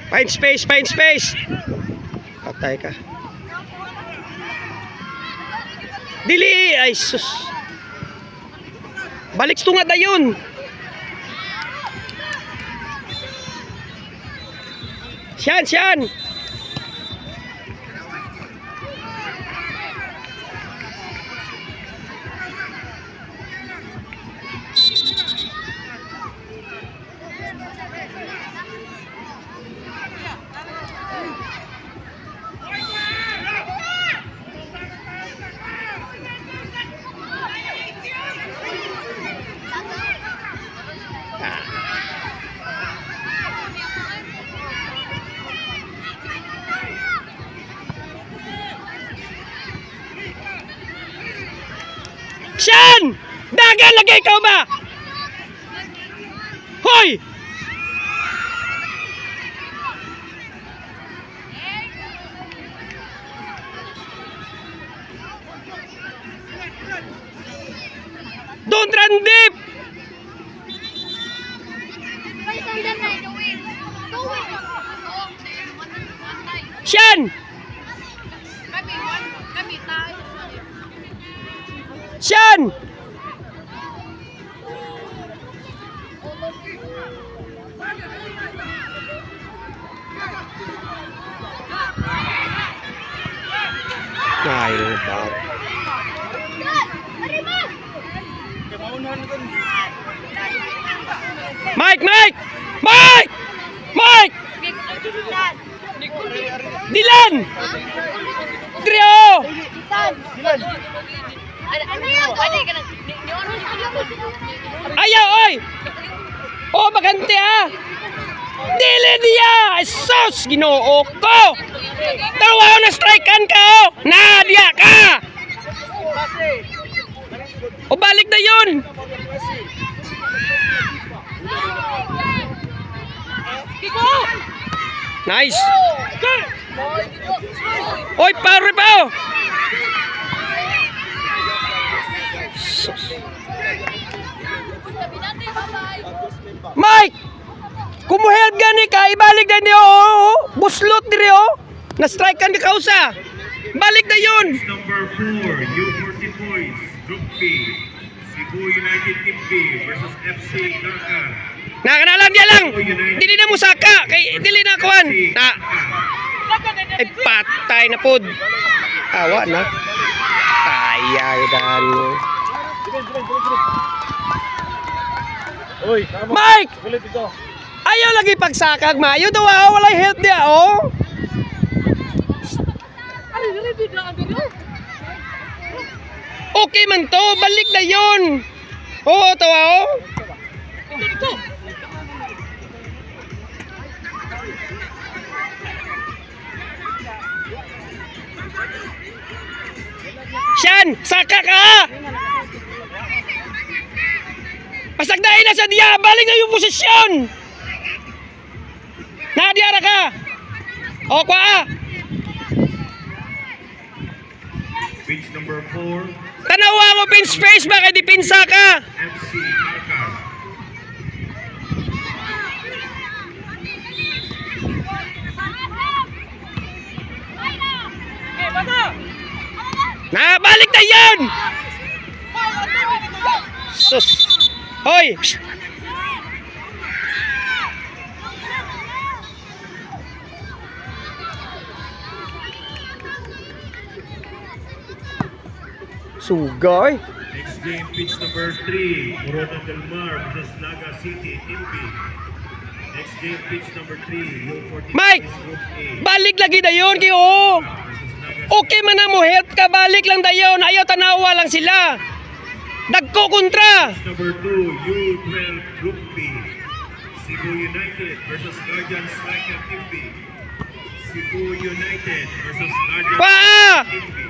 Find space, find space. Patay ka. Dili, ay sus. Balik tunga dayon. Siyan. Siyan! Dagan lagi ikaw ba? Hoy! Don't run deep! Siyan! Siyan! Ay, bad. Mike! Dilan! Trio! Ayaw, oy! Oh, magante ah! Dili diya! Sus! Ginoo ko! Tawa na strikean ka oh! Nadia ka! O balik na yun! Nice! Oy, pare pa oh! Mike! Kumuhelp gani ka, ibalik na niyo oh! Buslot diri oh! Na-strike kan di kausa! Balik na yun! Number 4, U40 Boys, Group B, Cebu United Team B versus FC Carcar. Nakanalam dia lang! Dili na musaka! Kay dili na kuhan! Na! Ay patay na pod! Tawa na! Tayay dan mo! Mike! Ayaw lagi pagsakag ma! Ayaw daw walay help dia oh! Okay man to! Balik na yun! Oo, tawa oh! Siyan! Saka ka! Pasagdahin na sa diya! Balik na yung posisyon! Nadiyara ka! O, kwa ah! Pitch number 4, Tanawa mo pin space ba kay dipinsa ka? FC Carcar. Na, balik na yan! Sus! Hoy! Sugay! Next game, pitch number 3, Corona del Mar versus Naga City Team B. Next game, pitch number 3, U40 Mike! Boys, Group A Balik lagi na yun kayo! versus Naga Okay man na mo, help ka, balik lang dayon. Ayaw tanawa lang sila. Dagko kontra. Pitch number 2, U12 Group B, Cebu United versus Guardians Striker Team B. Cebu United versus Guardians Paa! Team B.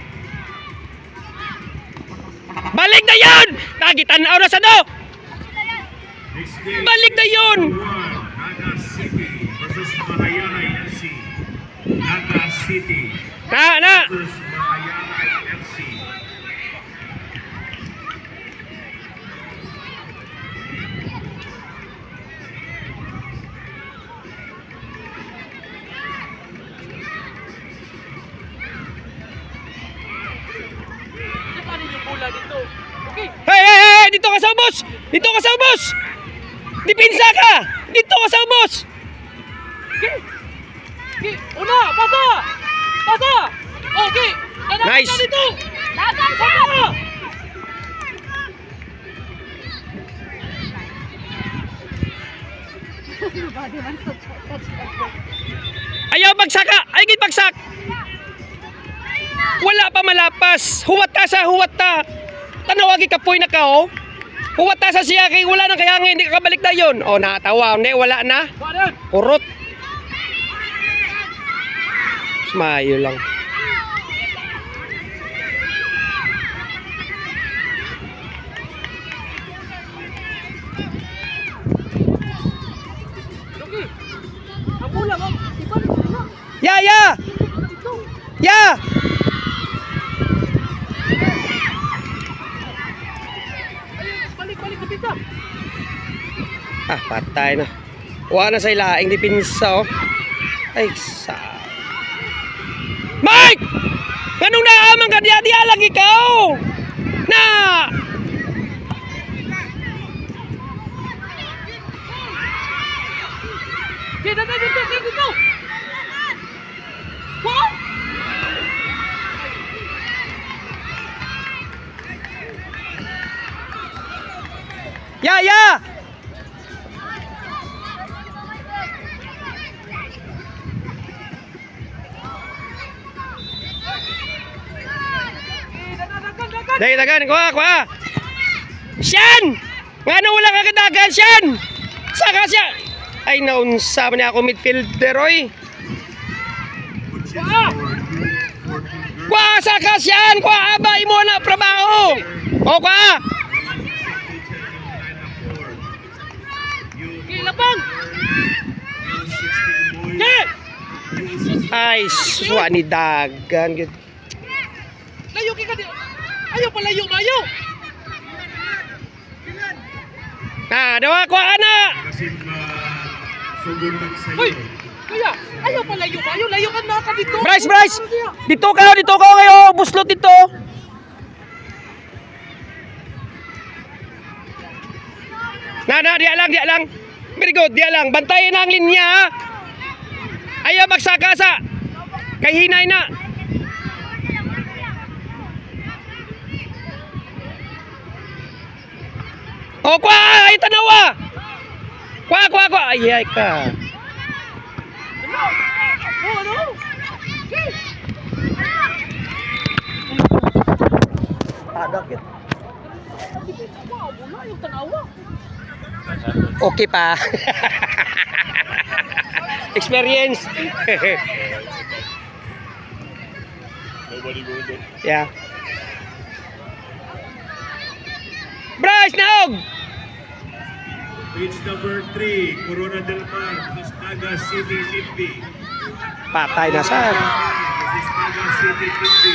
Balik na yun! Nagitan na sa do! Next game, Balik na yun! 1, Naga City versus Mahayay FC. Naga City Na! versus Mahayay FC. ubos! Dito ka sa ubos! Dipinsa ka! Dito ka sa ubos! Una, pasa! Pasa! Okay! Nice. Dito! Dagan siya! Ayaw bagsaka! Ay, gid bagsak! Wala pa malapas! Huwat ta sa huwat ta! Tanawagi kapoy na ka, oh! Huwat ta sa siya kay wala nang kayangin, hindi ka kabalik na yun. Oh, nakatawa. Hindi, wala na. Kurot. Smayo lang. Ang bola, oh! Iba, iba! Ya, ya! Ya! Balik, balik, kapita! Ah, patay na. Wala na sa ilaing dipinsa, oh. Ay, sa... Mike! Ganun na amang ka, diya lang ikaw! Na! Dito, dito, dito! Wow! Ya, ya! Dahil dagan, kuha! Siyan! Nga nung wala ka kadagan, Siyan! Saka siya! Ay, naunsa man niya ako midfielder, oy! Kuha! Saka Siyan! Kuha! Abay mo na trabaho! O, kuha! Kilabang! Ay, suwa ni dagan. Layo ka di. Ayaw pa layo, mayo. Na, dawa kuha ka na! Kasi sugod Hoy, sa'yo. kaya ayaw pa layo, mayo. Layo ka na ka dito. Bryce! Dito ka kayo! Buslot dito! Na, diya lang! Very good, diya lang. Bantayin ang linya, ha? Ayaw magsaka sa! Kay hinay na! O, kuha! Ay, tanawa! Kuha! Ay, ka. Ano? Padak yun. Wow, wala yung tanawa. Okay pa. Experience. Yeah. Bryce, naog! Page number 3, Corona del Mar versus Naga City Timbi. Patay na sa. Versus Naga City Timbi.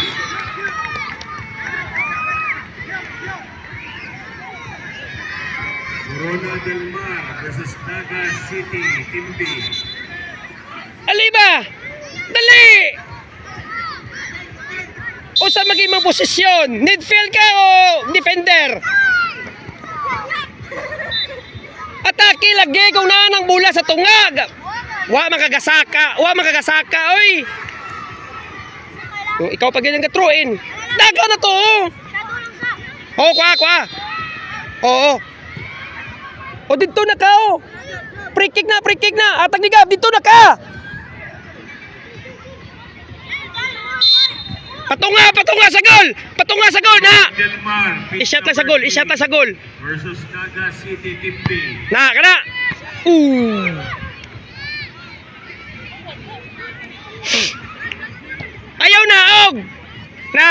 Corona del Mar versus Naga City Timbi. Aliba! Dali! O sa maging mong posisyon? Midfield ka o defender? Atake lagi kung naanang bula sa tungag. Wa makagasaka, oy. Kung ikaw pag ganyan katruin, daga na to. Oh, kuha. Oo. O dito na ka, oh. Free kick na. Atag ni Gab, dito na ka. Patunga sa gol, na. Del Mar. page Isyat lang number sa gol. 3 Versus Naga City Timbi. Na, kana. Ayaw na, og. Na.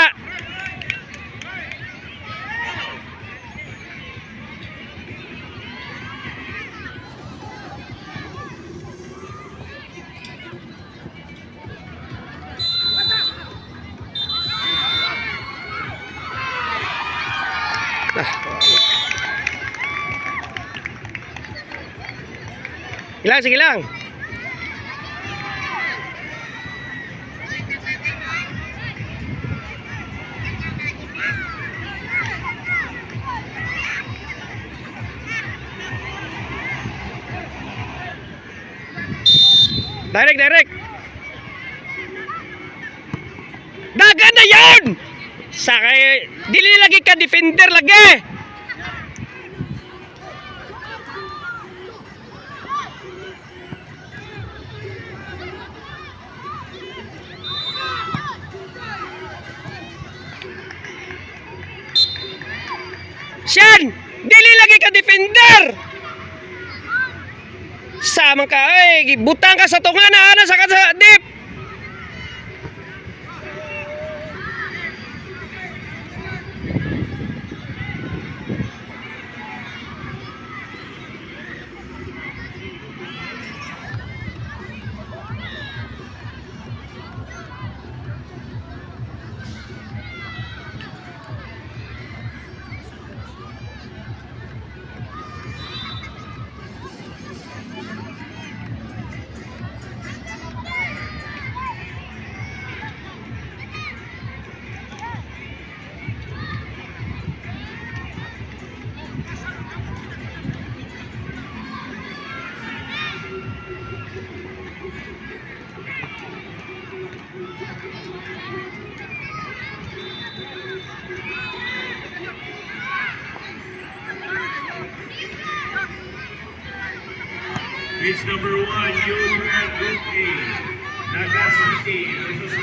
Sige lang. Direct, direct. Dagan na yun! Sakay, dili lagi ka defender lagi. Siyan! Dili lagi ka defender! Samang ka, ay, butang ka sa tunga na, ana sa dip! It's number 1, UPL Group A, Naga City versus